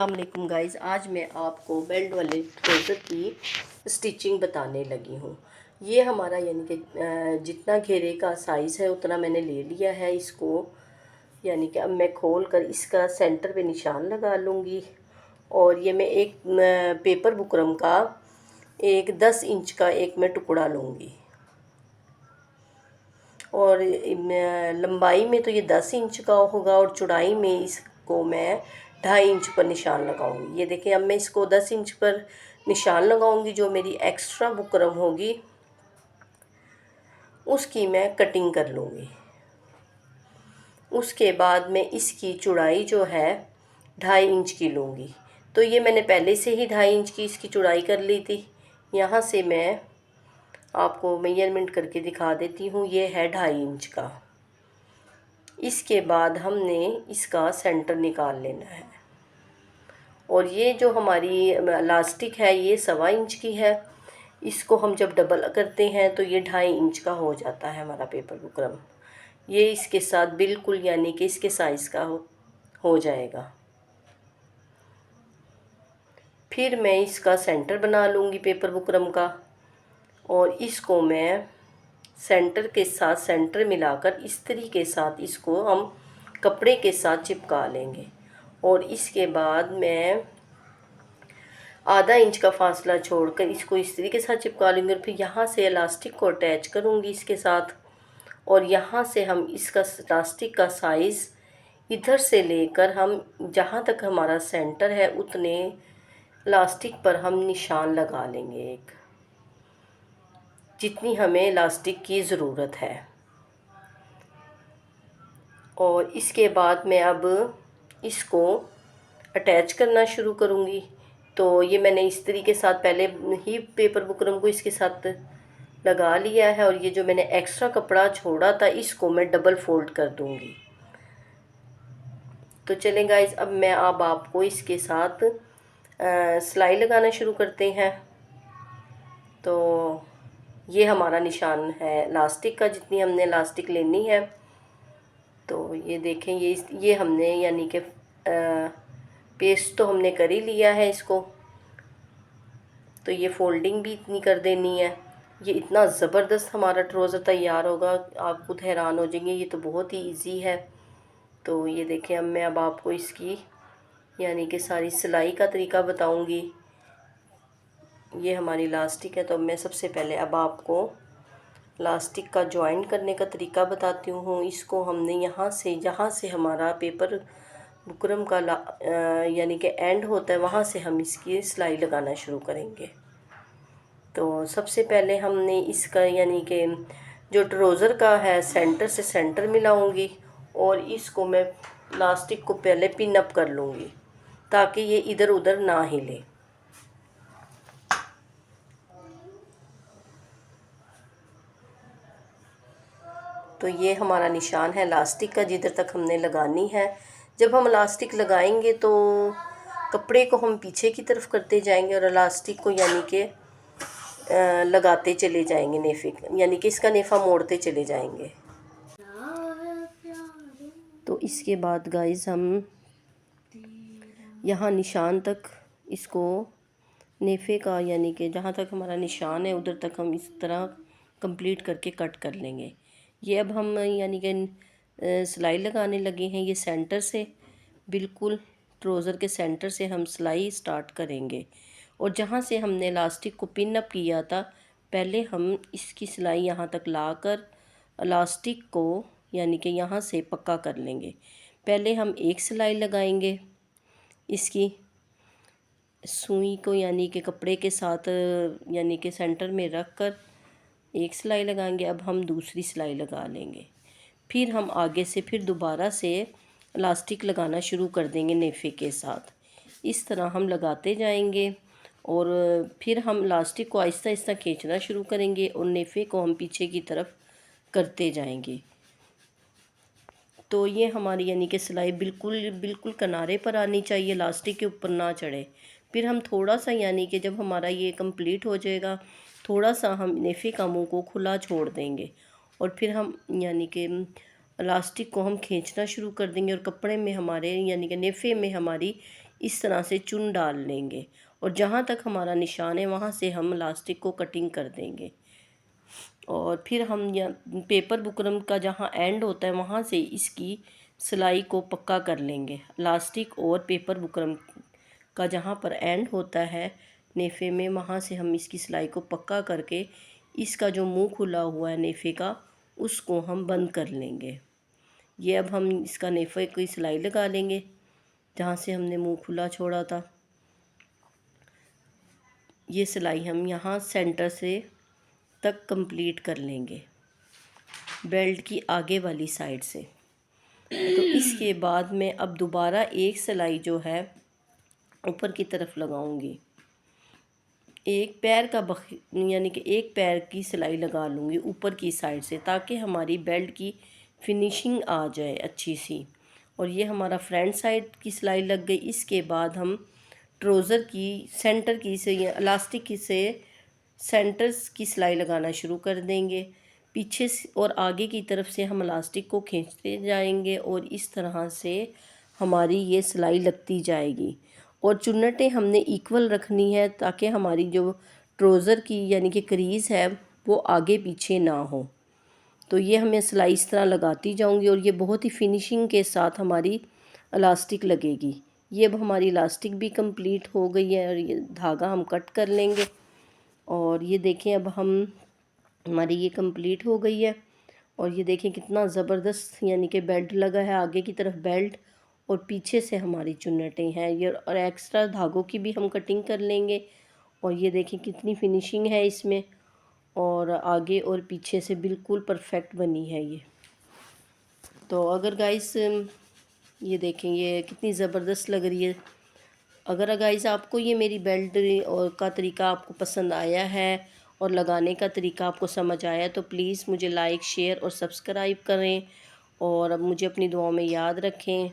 अस्सलामुअलैकुम गाइज़, आज मैं आपको बेल्ट वाले ट्राउज़र की स्टिचिंग बताने लगी हूँ। ये हमारा यानी कि जितना घेरे का साइज़ है उतना मैंने ले लिया है इसको। यानी कि अब मैं खोल कर इसका सेंटर पे निशान लगा लूँगी। और ये मैं एक पेपर बुकरम का एक 10 इंच का एक मैं टुकड़ा लूँगी। और लंबाई में तो ये 10 इंच का होगा और चौड़ाई में इसको मैं 2.5 इंच पर निशान लगाऊंगी। ये देखें, अब मैं इसको 10 इंच पर निशान लगाऊंगी। जो मेरी एक्स्ट्रा बुकरम होगी उसकी मैं कटिंग कर लूँगी। उसके बाद मैं इसकी चौड़ाई जो है 2.5 इंच की लूँगी। तो ये मैंने पहले से ही 2.5 इंच की इसकी चौड़ाई कर ली थी। यहाँ से मैं आपको मेजरमेंट करके दिखा देती हूँ। ये है 2.5 इंच का। इसके बाद हमने इसका सेंटर निकाल लेना है। और ये जो हमारी इलास्टिक है ये 1.25 इंच की है। इसको हम जब डबल करते हैं तो ये 2.5 इंच का हो जाता है हमारा पेपर बुकरम। ये इसके साथ बिल्कुल यानी कि इसके साइज़ का हो जाएगा। फिर मैं इसका सेंटर बना लूँगी पेपर बुकरम का। और इसको मैं सेंटर के साथ सेंटर मिलाकर इस तरीके के साथ इसको हम कपड़े के साथ चिपका लेंगे। और इसके बाद मैं आधा इंच का फासला छोड़कर इसको इस तरीके के साथ चिपका लूँगी। और फिर यहाँ से इलास्टिक को अटैच करूँगी इसके साथ। और यहाँ से हम इसका इलास्टिक का साइज़ इधर से लेकर हम जहाँ तक हमारा सेंटर है उतने इलास्टिक पर हम निशान लगा लेंगे, एक जितनी हमें इलास्टिक की ज़रूरत है। और इसके बाद मैं अब इसको अटैच करना शुरू करूँगी। तो ये मैंने इस तरीके के साथ पहले ही पेपर बुकरम को इसके साथ लगा लिया है। और ये जो मैंने एक्स्ट्रा कपड़ा छोड़ा था इसको मैं डबल फोल्ड कर दूँगी। तो चलें गाइस, अब मैं आपको इसके साथ सिलाई लगाना शुरू करते हैं। तो ये हमारा निशान है इलास्टिक का, जितनी हमने इलास्टिक लेनी है। तो ये देखें, ये हमने यानी कि पेस्ट तो हमने कर ही लिया है इसको। तो ये फोल्डिंग भी इतनी कर देनी है। ये इतना ज़बरदस्त हमारा ट्राउज़र तैयार होगा, आप खुद हैरान हो जाएंगे। ये तो बहुत ही इजी है। तो ये देखें, अब आपको इसकी यानी कि सारी सिलाई का तरीका बताऊंगी। ये हमारी इलास्टिक है। तो मैं सबसे पहले अब आपको इलास्टिक का जॉइन करने का तरीका बताती हूँ। इसको हमने जहाँ से हमारा पेपर बुकरम का यानी कि एंड होता है वहाँ से हम इसकी सिलाई लगाना शुरू करेंगे। तो सबसे पहले हमने इसका यानी कि जो ट्राउज़र का है सेंटर से सेंटर मिलाऊंगी। और इसको मैं इलास्टिक को पहले पिन अप कर लूँगी ताकि ये इधर उधर ना हिले। तो ये हमारा निशान है इलास्टिक का जिधर तक हमने लगानी है। जब हम इलास्टिक लगाएंगे तो कपड़े को हम पीछे की तरफ करते जाएंगे और इलास्टिक को यानी कि लगाते चले जाएंगे, नेफे यानी कि इसका नेफा मोड़ते चले जाएंगे। तो इसके बाद गाइस हम यहाँ निशान तक इसको नेफे का यानी कि जहाँ तक हमारा निशान है उधर तक हम इस तरह कंप्लीट करके कट कर लेंगे। ये अब हम यानी कि सिलाई लगाने लगे हैं। ये सेंटर से बिल्कुल ट्राउज़र के सेंटर से हम सिलाई स्टार्ट करेंगे। और जहाँ से हमने इलास्टिक को पिन अप किया था पहले हम इसकी सिलाई यहाँ तक लाकर इलास्टिक को यानी कि यहाँ से पक्का कर लेंगे। पहले हम एक सिलाई लगाएंगे इसकी सुई को यानी कि कपड़े के साथ यानी कि सेंटर में रख कर एक सिलाई लगाएंगे। अब हम दूसरी सिलाई लगा लेंगे। फिर हम आगे से फिर दोबारा से इलास्टिक लगाना शुरू कर देंगे नेफे के साथ। इस तरह हम लगाते जाएंगे और फिर हम इलास्टिक को आहिस्ता आहिस्ता खींचना शुरू करेंगे और नेफे को हम पीछे की तरफ करते जाएंगे। तो ये हमारी यानी कि सिलाई बिल्कुल किनारे पर आनी चाहिए, इलास्टिक के ऊपर ना चढ़े। फिर हम थोड़ा सा यानी कि जब हमारा ये कंप्लीट हो जाएगा थोड़ा सा हम नेफे का मुंह को खुला छोड़ देंगे। और फिर हम यानी कि इलास्टिक को हम खींचना शुरू कर देंगे और कपड़े में हमारे यानी कि नेफे में हमारी इस तरह से चुन डाल लेंगे और जहाँ तक हमारा निशान है वहाँ से हम इलास्टिक को कटिंग कर देंगे। और फिर हम पेपर बुकरम का जहाँ एंड होता है वहाँ से इसकी सिलाई को पक्का कर लेंगे। इलास्टिक और पेपर बुकरम का जहाँ पर एंड होता है नेफ़े में, वहाँ से हम इसकी सिलाई को पक्का करके इसका जो मुंह खुला हुआ है नेफ़े का उसको हम बंद कर लेंगे। ये अब हम इसका नेफ़े की सिलाई लगा लेंगे जहाँ से हमने मुंह खुला छोड़ा था। ये सिलाई हम यहाँ सेंटर से तक कंप्लीट कर लेंगे बेल्ट की आगे वाली साइड से। तो इसके बाद मैं अब दोबारा एक सिलाई जो है ऊपर की तरफ लगाऊंगी। एक पैर का यानी कि एक पैर की सिलाई लगा लूँगी ऊपर की साइड से, ताकि हमारी बेल्ट की फिनिशिंग आ जाए अच्छी सी। और ये हमारा फ्रंट साइड की सिलाई लग गई। इसके बाद हम ट्राउज़र की सेंटर की से या इलास्टिक की से सेंटर्स की सिलाई लगाना शुरू कर देंगे। पीछे और आगे की तरफ से हम इलास्टिक को खींचते जाएंगे और इस तरह से हमारी ये सिलाई लगती जाएगी। और चुन्नटें हमने इक्वल रखनी है ताकि हमारी जो ट्राउज़र की यानी कि क्रीज़ है वो आगे पीछे ना हो। तो ये हमें सिलाई इस तरह लगाती जाऊंगी और ये बहुत ही फिनिशिंग के साथ हमारी इलास्टिक लगेगी। ये अब हमारी इलास्टिक भी कंप्लीट हो गई है और ये धागा हम कट कर लेंगे। और ये देखें अब हमारी ये कंप्लीट हो गई है। और ये देखें कितना ज़बरदस्त यानी कि बेल्ट लगा है, आगे की तरफ बेल्ट और पीछे से हमारी चुन्नटें हैं ये। और एक्स्ट्रा धागों की भी हम कटिंग कर लेंगे। और ये देखें कितनी फिनिशिंग है इसमें, और आगे और पीछे से बिल्कुल परफेक्ट बनी है ये। तो अगर गाइस ये देखें ये कितनी ज़बरदस्त लग रही है। अगर गाइस आपको ये मेरी बेल्ट और का तरीका आपको पसंद आया है और लगाने का तरीका आपको समझ आया तो प्लीज़ मुझे लाइक शेयर और सब्सक्राइब करें और अब मुझे अपनी दुआओं में याद रखें।